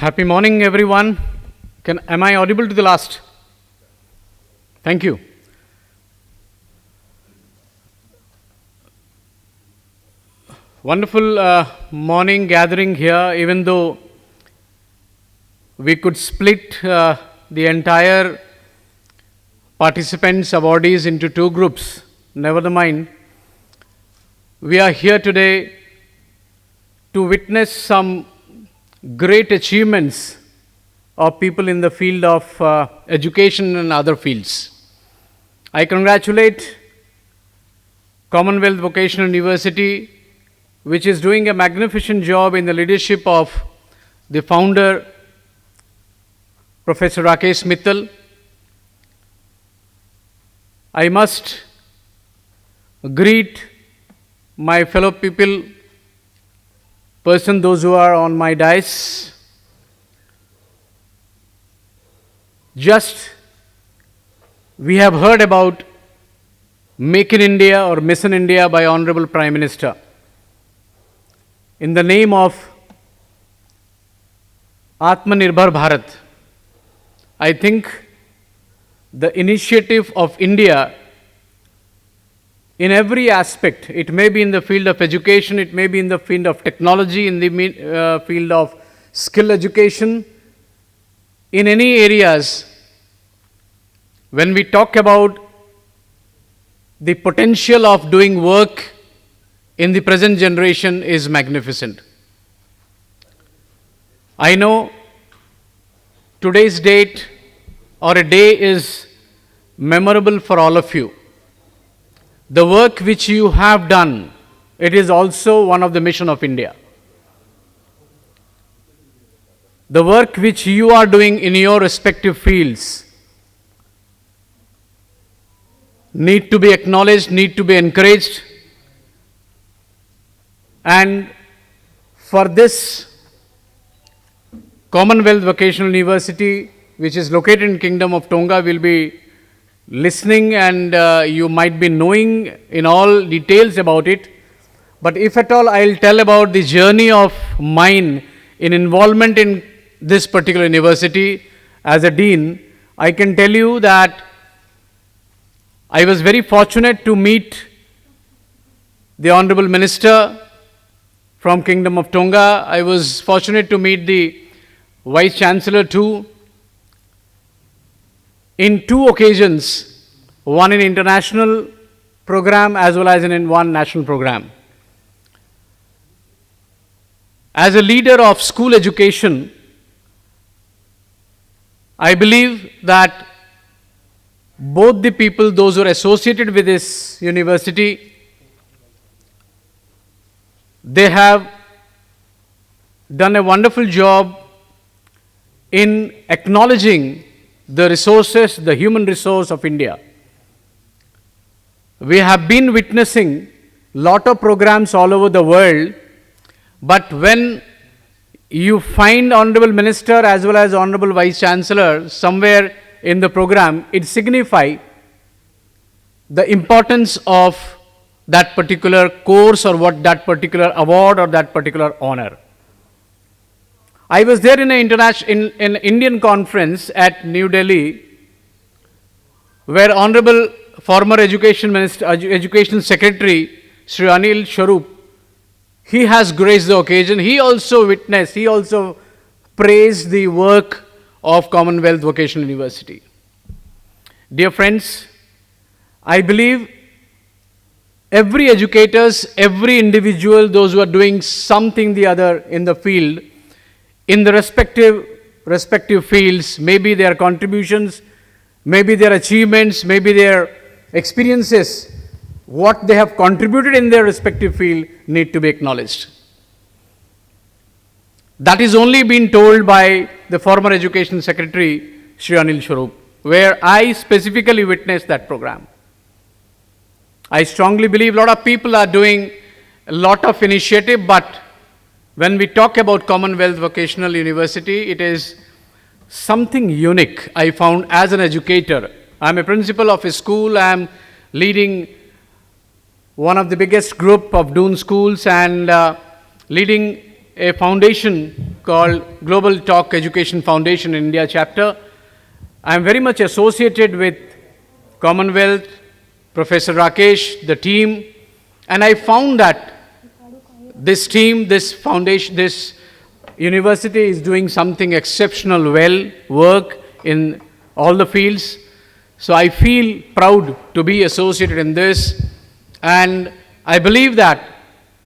Happy morning, everyone. Am I audible to the last? Thank you. Wonderful morning gathering here, even though we could split the entire participants, awardees into two groups. Never mind. We are here today to witness some great achievements of people in the field of education and other fields. I congratulate Commonwealth Vocational University, which is doing a magnificent job in the leadership of the founder, Professor Rakesh Mittal. I must greet my fellow people, those who are on my dais. We have heard about Make in India or Mission India by Honorable Prime Minister. In the name of Atmanirbhar Bharat, I think the initiative of India in every aspect, it may be in the field of education, it may be in the field of technology, in the field of skill education, in any areas, when we talk about the potential of doing work in the present generation is magnificent. I know today's date or a day is memorable for all of you. The work which you have done, it is also one of the mission of India. The work which you are doing in your respective fields need to be acknowledged, need to be encouraged. And for this, Commonwealth Vocational University, which is located in Kingdom of Tonga, will be listening, and you might be knowing in all details about it. But if at all I'll tell about the journey of mine in involvement in this particular university as a dean, I can tell you that I was very fortunate to meet the Honorable Minister from Kingdom of Tonga. I was fortunate to meet the Vice Chancellor too. In two occasions, one in international program as well as in one national program. As a leader of school education, I believe that both the people, those who are associated with this university, they have done a wonderful job in acknowledging the resources, the human resource of India. We have been witnessing lot of programs all over the world, but when you find Honorable Minister as well as Honorable Vice Chancellor somewhere in the program, it signifies the importance of that particular course or what that particular award or that particular honor. I was there in an Indian conference at New Delhi, where Honorable former Education Minister, Education Secretary, Sri Anil Swarup, he has graced the occasion. He also witnessed, he also praised the work of Commonwealth Vocational University. Dear friends, I believe every educators, every individual, those who are doing something the other in the field, in the respective fields, maybe their contributions, maybe their achievements, maybe their experiences, what they have contributed in their respective field need to be acknowledged. That is only been told by the former Education Secretary, Sri Anil Swarup, where I specifically witnessed that program. I strongly believe a lot of people are doing a lot of initiative, but when we talk about Commonwealth Vocational University, it is something unique I found as an educator. I'm a principal of a school. I'm leading one of the biggest group of Doon schools and leading a foundation called Global Talk Education Foundation in India chapter. I am very much associated with Commonwealth, Professor Rakesh, the team, and I found that this team, this foundation, this university is doing something exceptional well, work in all the fields. So I feel proud to be associated in this, and I believe that